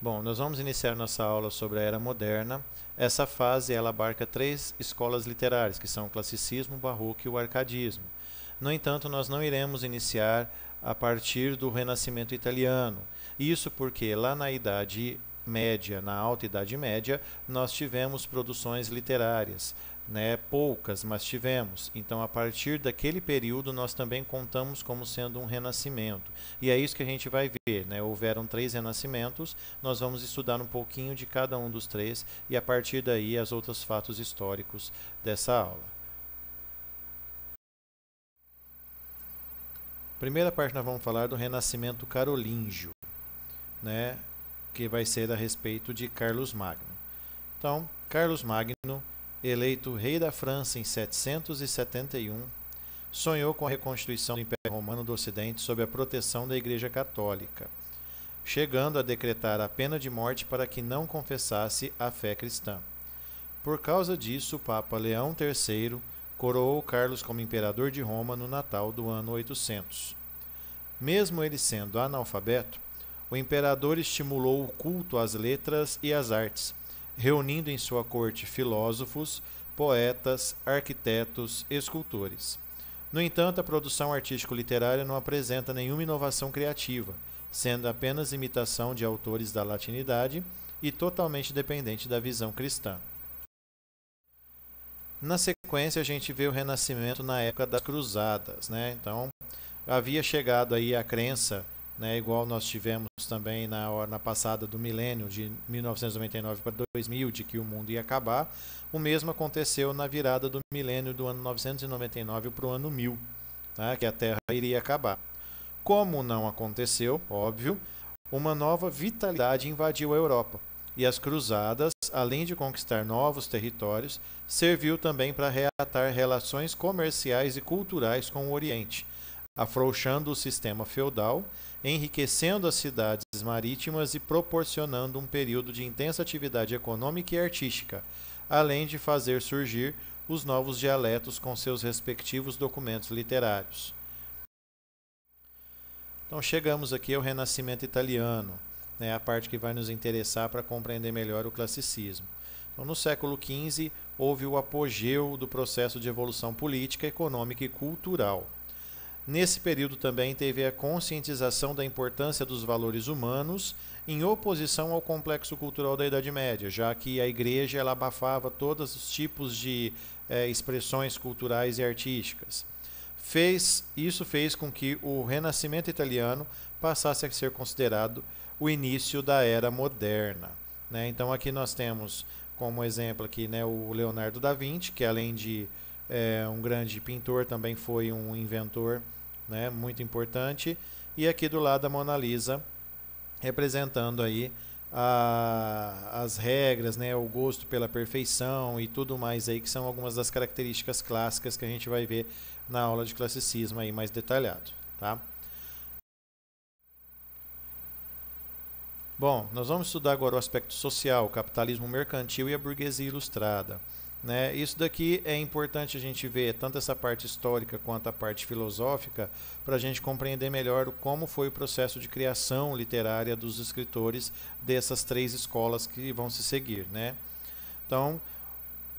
Bom, nós vamos iniciar nossa aula sobre a Era Moderna. Essa fase ela abarca três escolas literárias, que são o classicismo, o barroco e o arcadismo. No entanto, nós não iremos iniciar a partir do Renascimento italiano. Isso porque lá na Idade Média, na Alta Idade Média, nós tivemos produções literárias. Poucas, mas tivemos. Então, a partir daquele período, nós também contamos como sendo um renascimento. E é isso que a gente vai ver. Houveram três renascimentos, nós vamos estudar um pouquinho de cada um dos três e, a partir daí, os outros fatos históricos dessa aula. Primeira parte, nós vamos falar do Renascimento Carolíngio, que vai ser a respeito de Carlos Magno. Então, Carlos Magno, eleito rei da França em 771, sonhou com a reconstituição do Império Romano do Ocidente sob a proteção da Igreja Católica, chegando a decretar a pena de morte para que não confessasse a fé cristã. Por causa disso, o Papa Leão III coroou Carlos como imperador de Roma no Natal do ano 800. Mesmo ele sendo analfabeto, o imperador estimulou o culto às letras e às artes, reunindo em sua corte filósofos, poetas, arquitetos, escultores. No entanto, a produção artístico-literária não apresenta nenhuma inovação criativa, sendo apenas imitação de autores da latinidade e totalmente dependente da visão cristã. Na sequência, a gente vê o Renascimento na época das Cruzadas. Então, havia chegado aí a crença, igual nós tivemos também na passada do milênio, de 1999 para 2000, de que o mundo ia acabar. O mesmo aconteceu na virada do milênio do ano 999 para o ano 1000, que a Terra iria acabar. Como não aconteceu, óbvio, uma nova vitalidade invadiu a Europa. E as cruzadas, além de conquistar novos territórios, serviu também para reatar relações comerciais e culturais com o Oriente, afrouxando o sistema feudal, enriquecendo as cidades marítimas e proporcionando um período de intensa atividade econômica e artística, além de fazer surgir os novos dialetos com seus respectivos documentos literários. Então chegamos aqui ao Renascimento italiano, a parte que vai nos interessar para compreender melhor o classicismo. Então, no século XV, houve o apogeu do processo de evolução política, econômica e cultural. Nesse período também teve a conscientização da importância dos valores humanos em oposição ao complexo cultural da Idade Média, já que a Igreja ela abafava todos os tipos de expressões culturais e artísticas. Isso fez com que o Renascimento italiano passasse a ser considerado o início da Era Moderna. Então aqui nós temos como exemplo aqui, o Leonardo da Vinci, que além de um grande pintor, também foi um inventor muito importante. E aqui do lado a Mona Lisa, representando aí as regras, o gosto pela perfeição e tudo mais aí, que são algumas das características clássicas que a gente vai ver na aula de classicismo aí mais detalhado, tá? Bom, nós vamos estudar agora o aspecto social, o capitalismo mercantil e a burguesia ilustrada. Isso daqui é importante a gente ver, tanto essa parte histórica quanto a parte filosófica, para a gente compreender melhor como foi o processo de criação literária dos escritores dessas três escolas que vão se seguir. Então,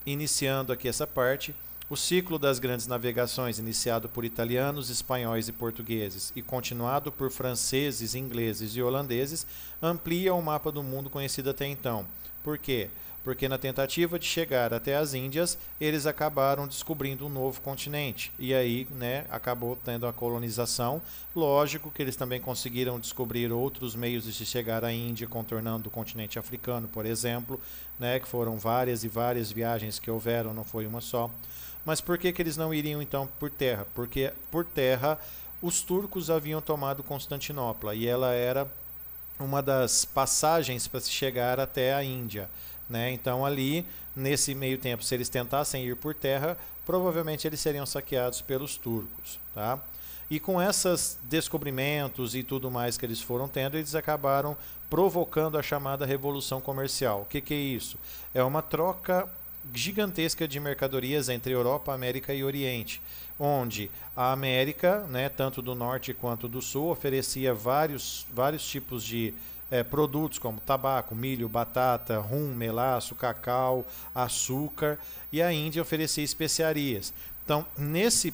iniciando aqui essa parte, o ciclo das grandes navegações, iniciado por italianos, espanhóis e portugueses e continuado por franceses, ingleses e holandeses, amplia o mapa do mundo conhecido até então. Por quê? Porque na tentativa de chegar até as Índias, eles acabaram descobrindo um novo continente. E aí, acabou tendo a colonização. Lógico que eles também conseguiram descobrir outros meios de se chegar à Índia, contornando o continente africano, por exemplo, que foram várias e várias viagens que houveram, não foi uma só. Mas por que eles não iriam então por terra? Porque por terra os turcos haviam tomado Constantinopla e ela era uma das passagens para se chegar até a Índia. Então ali, nesse meio tempo, se eles tentassem ir por terra, provavelmente eles seriam saqueados pelos turcos. Tá? E com esses descobrimentos e tudo mais que eles foram tendo, eles acabaram provocando a chamada Revolução Comercial. O que é isso? É uma troca gigantesca de mercadorias entre Europa, América e Oriente, onde a América, tanto do norte quanto do sul, oferecia vários tipos de produtos como tabaco, milho, batata, rum, melaço, cacau, açúcar, e a Índia oferecia especiarias. Então, nesse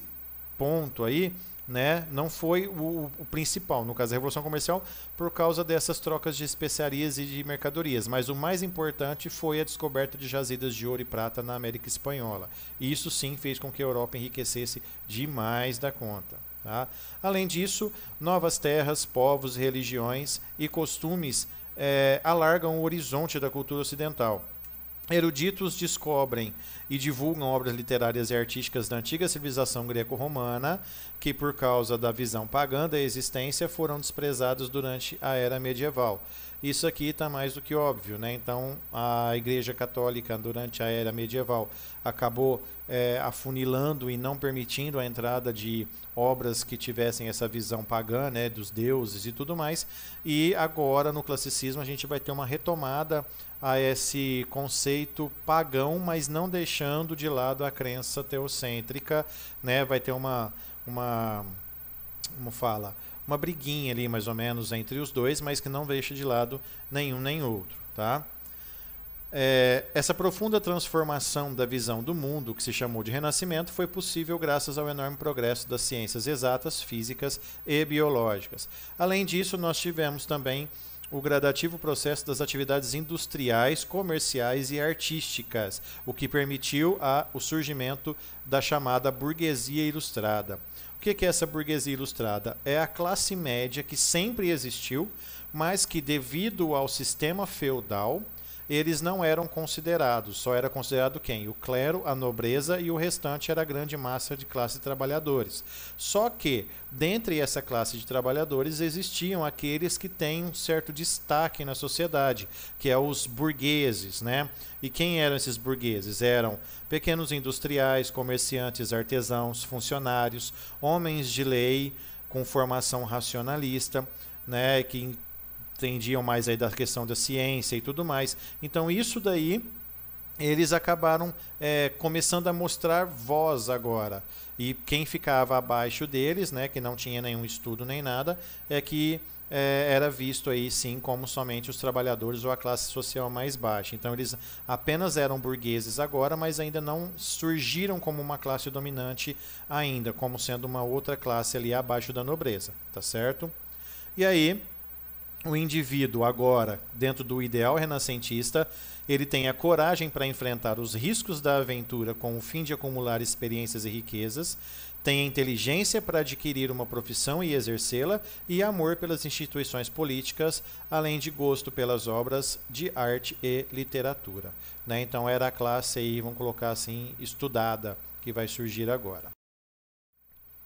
ponto aí, né, não foi o principal, no caso da Revolução Comercial, por causa dessas trocas de especiarias e de mercadorias, mas o mais importante foi a descoberta de jazidas de ouro e prata na América Espanhola. E isso sim fez com que a Europa enriquecesse demais da conta. Tá? Além disso, novas terras, povos, religiões e costumes alargam o horizonte da cultura ocidental. Eruditos descobrem e divulgam obras literárias e artísticas da antiga civilização greco-romana, que por causa da visão pagã da existência foram desprezados durante a era medieval. Isso aqui está mais do que óbvio, né? Então, a Igreja Católica, durante a era medieval, acabou afunilando e não permitindo a entrada de obras que tivessem essa visão pagã, né, dos deuses e tudo mais. E agora, no classicismo, a gente vai ter uma retomada a esse conceito pagão, mas não deixando de lado a crença teocêntrica, né? Vai ter como fala, uma briguinha ali mais ou menos entre os dois, mas que não deixa de lado nenhum nem outro, tá? Essa profunda transformação da visão do mundo, que se chamou de Renascimento, foi possível graças ao enorme progresso das ciências exatas, físicas e biológicas. Além disso, nós tivemos também o gradativo processo das atividades industriais, comerciais e artísticas, o que permitiu o surgimento da chamada burguesia ilustrada. O que é essa burguesia ilustrada? É a classe média que sempre existiu, mas que devido ao sistema feudal, eles não eram considerados. Só era considerado quem? O clero, a nobreza e o restante era a grande massa de classe de trabalhadores. Só que, dentre essa classe de trabalhadores, existiam aqueles que têm um certo destaque na sociedade, que é os burgueses, né? E quem eram esses burgueses? Eram pequenos industriais, comerciantes, artesãos, funcionários, homens de lei com formação racionalista, né? Que entendiam mais aí da questão da ciência e tudo mais. Então isso daí eles acabaram começando a mostrar voz agora. E quem ficava abaixo deles, né, que não tinha nenhum estudo nem nada, que era visto aí sim como somente os trabalhadores ou a classe social mais baixa. Então eles apenas eram burgueses agora, mas ainda não surgiram como uma classe dominante ainda, como sendo uma outra classe ali abaixo da nobreza, tá certo? E aí o indivíduo agora, dentro do ideal renascentista, ele tem a coragem para enfrentar os riscos da aventura com o fim de acumular experiências e riquezas, tem a inteligência para adquirir uma profissão e exercê-la, e amor pelas instituições políticas, além de gosto pelas obras de arte e literatura. Né? Então era a classe aí, vamos colocar assim, estudada, que vai surgir agora.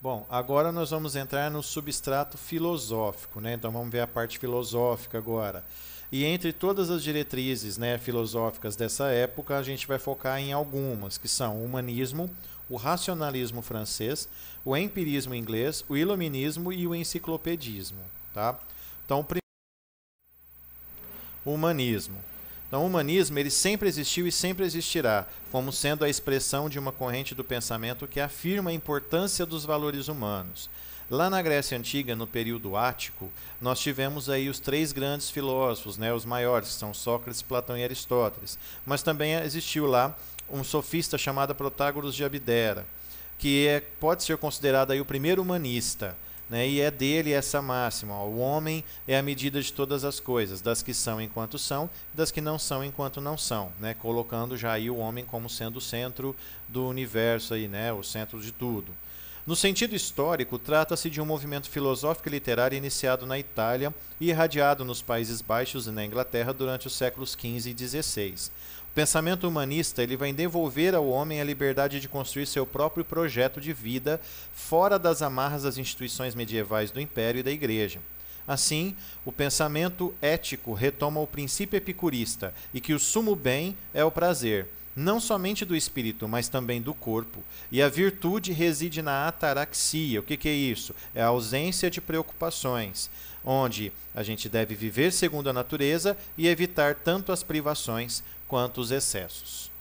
Bom, agora nós vamos entrar no substrato filosófico, né? Então vamos ver a parte filosófica agora. E entre todas as diretrizes, né, filosóficas dessa época, a gente vai focar em algumas, que são o humanismo, o racionalismo francês, o empirismo inglês, o iluminismo e o enciclopedismo. Tá? Então, o humanismo. Então, o humanismo ele sempre existiu e sempre existirá, como sendo a expressão de uma corrente do pensamento que afirma a importância dos valores humanos. Lá na Grécia Antiga, no período ático, nós tivemos aí os três grandes filósofos, né, os maiores, que são Sócrates, Platão e Aristóteles. Mas também existiu lá um sofista chamado Protágoras de Abdera, que pode ser considerado aí o primeiro humanista. Né, e é dele essa máxima: ó, o homem é a medida de todas as coisas, das que são enquanto são, das que não são enquanto não são, né, colocando já aí o homem como sendo o centro do universo, aí, né, o centro de tudo. No sentido histórico, trata-se de um movimento filosófico e literário iniciado na Itália e irradiado nos Países Baixos e na Inglaterra durante os séculos XV e XVI. O pensamento humanista ele vai devolver ao homem a liberdade de construir seu próprio projeto de vida fora das amarras das instituições medievais do Império e da Igreja. Assim, o pensamento ético retoma o princípio epicurista e que o sumo bem é o prazer, não somente do espírito, mas também do corpo. E a virtude reside na ataraxia. O que é isso? É a ausência de preocupações, onde a gente deve viver segundo a natureza e evitar tanto as privações quanto os excessos.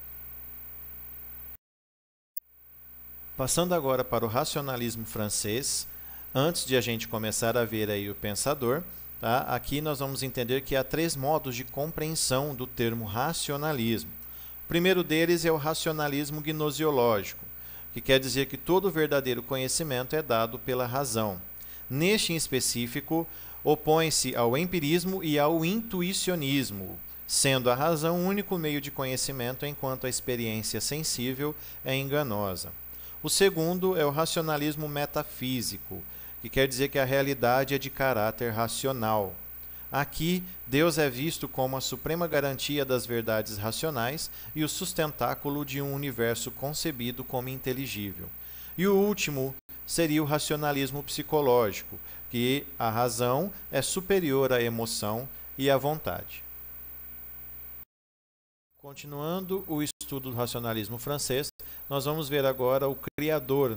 Passando agora para o racionalismo francês, antes de a gente começar a ver aí o pensador, Tá? Aqui nós vamos entender que há 3 modos de compreensão do termo racionalismo. O primeiro deles é o racionalismo gnosiológico, que quer dizer que todo verdadeiro conhecimento é dado pela razão. Neste em específico, opõe-se ao empirismo e ao intuicionismo, sendo a razão o único meio de conhecimento, enquanto a experiência sensível é enganosa. O segundo é o racionalismo metafísico, que quer dizer que a realidade é de caráter racional. Aqui, Deus é visto como a suprema garantia das verdades racionais e o sustentáculo de um universo concebido como inteligível. E o último seria o racionalismo psicológico, que a razão é superior à emoção e à vontade. Continuando o estudo do racionalismo francês, nós vamos ver agora o criador,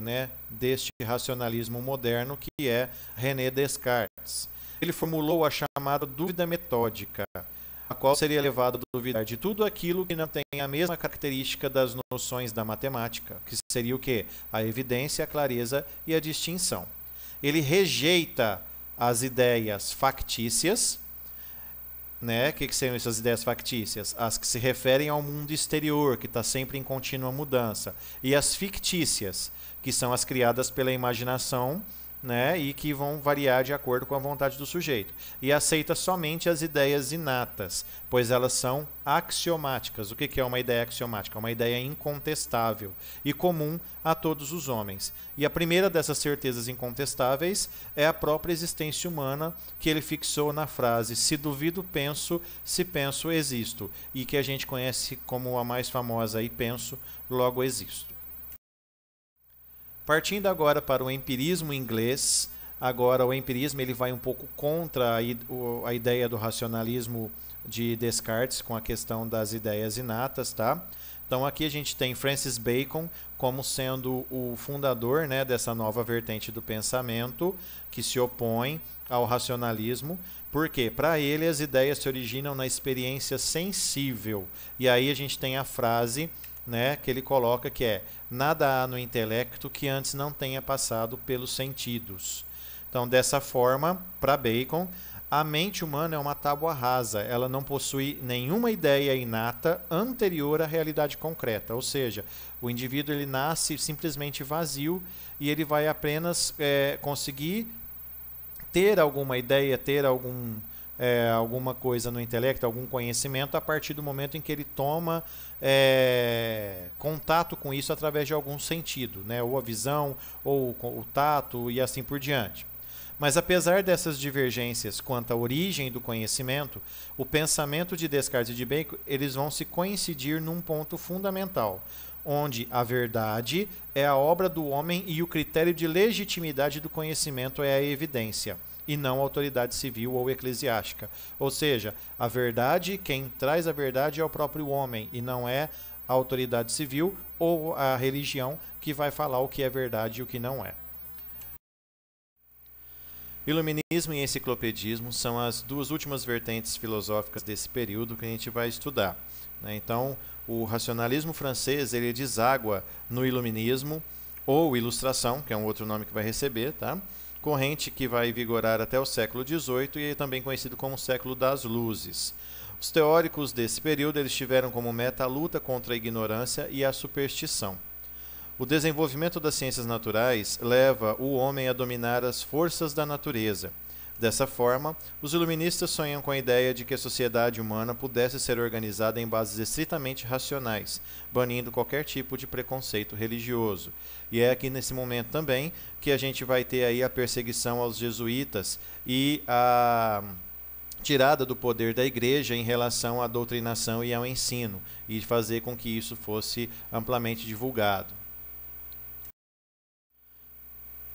deste racionalismo moderno, que é René Descartes. Ele formulou a chamada dúvida metódica, a qual seria levado a duvidar de tudo aquilo que não tem a mesma característica das noções da matemática, que seria o quê? A evidência, a clareza e a distinção. Ele rejeita as ideias factícias. O que seriam essas ideias factícias? As que se referem ao mundo exterior, que está sempre em contínua mudança. E as fictícias, que são as criadas pela imaginação, e que vão variar de acordo com a vontade do sujeito. E aceita somente as ideias inatas, pois elas são axiomáticas. O que é uma ideia axiomática? Uma ideia incontestável e comum a todos os homens. E a primeira dessas certezas incontestáveis é a própria existência humana, que ele fixou na frase: se duvido, penso, se penso, existo. E que a gente conhece como a mais famosa: e penso, logo existo. Partindo agora para o empirismo inglês, agora o empirismo ele vai um pouco contra a ideia do racionalismo de Descartes com a questão das ideias inatas, tá? Então aqui a gente tem Francis Bacon como sendo o fundador, dessa nova vertente do pensamento que se opõe ao racionalismo, porque para ele as ideias se originam na experiência sensível. E aí a gente tem a frase que ele coloca, que é: nada há no intelecto que antes não tenha passado pelos sentidos. Então, dessa forma, para Bacon, a mente humana é uma tábua rasa, ela não possui nenhuma ideia inata anterior à realidade concreta, ou seja, o indivíduo ele nasce simplesmente vazio e ele vai apenas conseguir ter alguma ideia, ter alguma coisa no intelecto, algum conhecimento, a partir do momento em que ele toma contato com isso através de algum sentido, ou a visão, ou o tato e assim por diante. Mas apesar dessas divergências quanto à origem do conhecimento, o pensamento de Descartes e de Bacon eles vão se coincidir num ponto fundamental, onde a verdade é a obra do homem e o critério de legitimidade do conhecimento é a evidência, e não a autoridade civil ou eclesiástica. Ou seja, a verdade, quem traz a verdade é o próprio homem, e não é a autoridade civil ou a religião que vai falar o que é verdade e o que não é. Iluminismo e enciclopedismo são as duas últimas vertentes filosóficas desse período que a gente vai estudar. Então, o racionalismo francês ele deságua no iluminismo, ou ilustração, que é um outro nome que vai receber, tá? Corrente que vai vigorar até o século XVIII e é também conhecido como século das luzes. Os teóricos desse período eles tiveram como meta a luta contra a ignorância e a superstição. O desenvolvimento das ciências naturais leva o homem a dominar as forças da natureza. Dessa forma, os iluministas sonham com a ideia de que a sociedade humana pudesse ser organizada em bases estritamente racionais, banindo qualquer tipo de preconceito religioso. E é aqui nesse momento também que a gente vai ter aí a perseguição aos jesuítas e a tirada do poder da igreja em relação à doutrinação e ao ensino, e fazer com que isso fosse amplamente divulgado.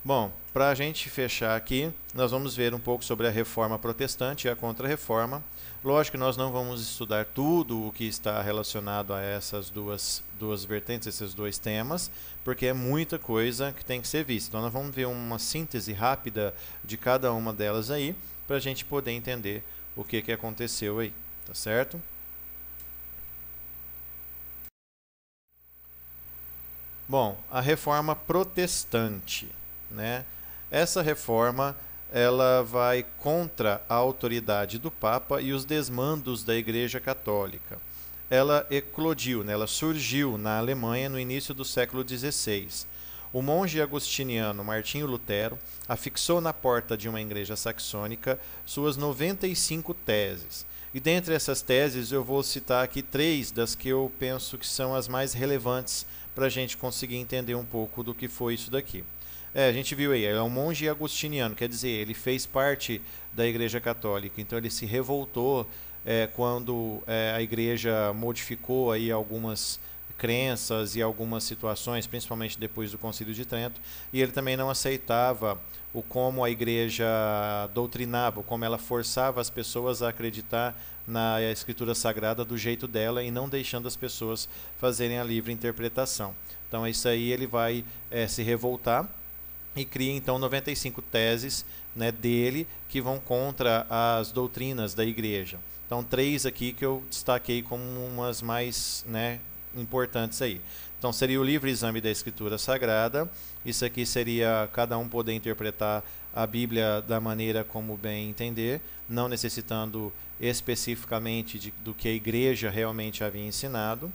Bom, para a gente fechar aqui, nós vamos ver um pouco sobre a Reforma Protestante e a Contra-Reforma. Lógico que nós não vamos estudar tudo o que está relacionado a essas duas vertentes, esses dois temas, porque é muita coisa que tem que ser vista. Então nós vamos ver uma síntese rápida de cada uma delas aí, para a gente poder entender o que aconteceu aí, tá certo? Bom, a Reforma Protestante. Essa reforma ela vai contra a autoridade do Papa e os desmandos da Igreja Católica. Ela eclodiu, né? Ela surgiu na Alemanha no início do século XVI. O monge agostiniano Martinho Lutero afixou na porta de uma igreja saxônica suas 95 teses. E dentre essas teses eu vou citar aqui 3 das que eu penso que são as mais relevantes para a gente conseguir entender um pouco do que foi isso daqui. A gente viu aí, é um monge agostiniano, quer dizer, ele fez parte da Igreja Católica, então ele se revoltou quando a Igreja modificou aí algumas crenças e algumas situações, principalmente depois do Concílio de Trento, e ele também não aceitava o como a Igreja doutrinava, como ela forçava as pessoas a acreditar na Escritura Sagrada do jeito dela e não deixando as pessoas fazerem a livre interpretação. Então isso aí ele vai se revoltar e cria então 95 teses, né, dele que vão contra as doutrinas da Igreja. Então 3 aqui que eu destaquei como umas mais, né, importantes aí. Então seria o livre exame da Escritura Sagrada. Isso aqui seria cada um poder interpretar a Bíblia da maneira como bem entender, não necessitando especificamente do que a Igreja realmente havia ensinado.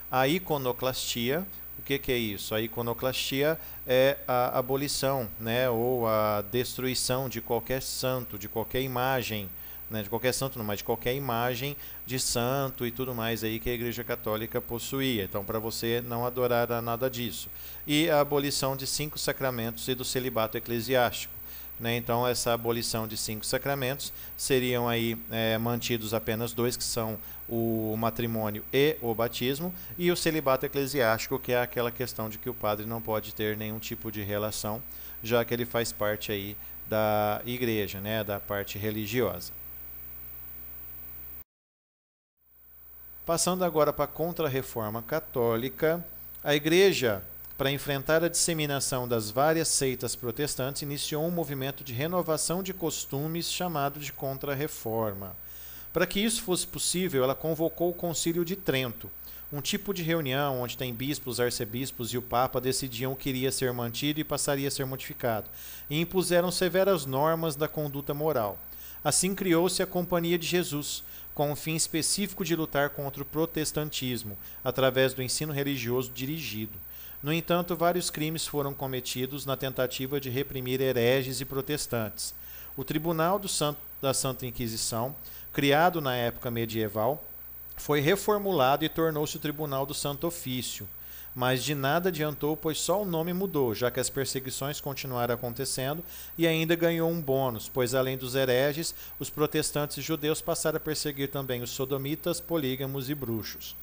A iconoclastia. O que é isso? A iconoclastia é a abolição, né, ou a destruição de qualquer santo, de qualquer imagem, né, de qualquer santo não, mas de qualquer imagem de santo e tudo mais aí que a Igreja Católica possuía. Então, para você não adorar nada disso. E a abolição de 5 sacramentos e do celibato eclesiástico. Né? Então, essa abolição de 5 sacramentos seriam aí mantidos apenas 2, que são o matrimônio e o batismo, e o celibato eclesiástico, que é aquela questão de que o padre não pode ter nenhum tipo de relação, já que ele faz parte aí da igreja, né? Da parte religiosa. Passando agora para a Contra-Reforma Católica, a Igreja, para enfrentar a disseminação das várias seitas protestantes, iniciou um movimento de renovação de costumes chamado de Contra-Reforma. Para que isso fosse possível, ela convocou o Concílio de Trento, um tipo de reunião onde tem bispos, arcebispos e o Papa decidiam o que iria ser mantido e passaria a ser modificado, e impuseram severas normas da conduta moral. Assim criou-se a Companhia de Jesus, com o fim específico de lutar contra o protestantismo, através do ensino religioso dirigido. No entanto, vários crimes foram cometidos na tentativa de reprimir hereges e protestantes. O Tribunal da Santa Inquisição, criado na época medieval, foi reformulado e tornou-se o Tribunal do Santo Ofício. Mas de nada adiantou, pois só o nome mudou, já que as perseguições continuaram acontecendo e ainda ganhou um bônus, pois além dos hereges, os protestantes e judeus passaram a perseguir também os sodomitas, polígamos e bruxos.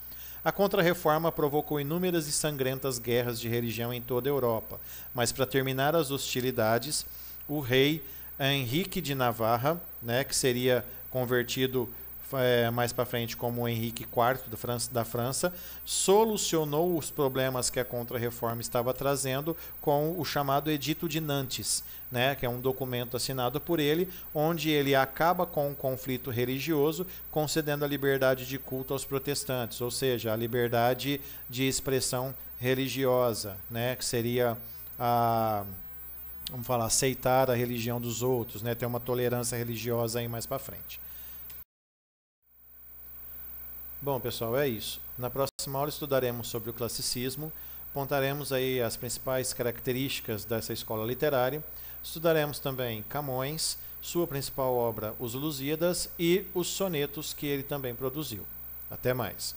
A Contra-Reforma provocou inúmeras e sangrentas guerras de religião em toda a Europa, mas para terminar as hostilidades, o rei Henrique de Navarra, né, que seria convertido mais para frente como Henrique IV da França, solucionou os problemas que a Contra-Reforma estava trazendo com o chamado Edito de Nantes, né, que é um documento assinado por ele, onde ele acaba com o conflito religioso, concedendo a liberdade de culto aos protestantes, ou seja, a liberdade de expressão religiosa, né, que seria vamos falar, aceitar a religião dos outros, né, ter uma tolerância religiosa aí mais para frente. Bom, pessoal, é isso. Na próxima aula estudaremos sobre o classicismo, apontaremos aí as principais características dessa escola literária, estudaremos também Camões, sua principal obra, Os Lusíadas, e os sonetos que ele também produziu. Até mais!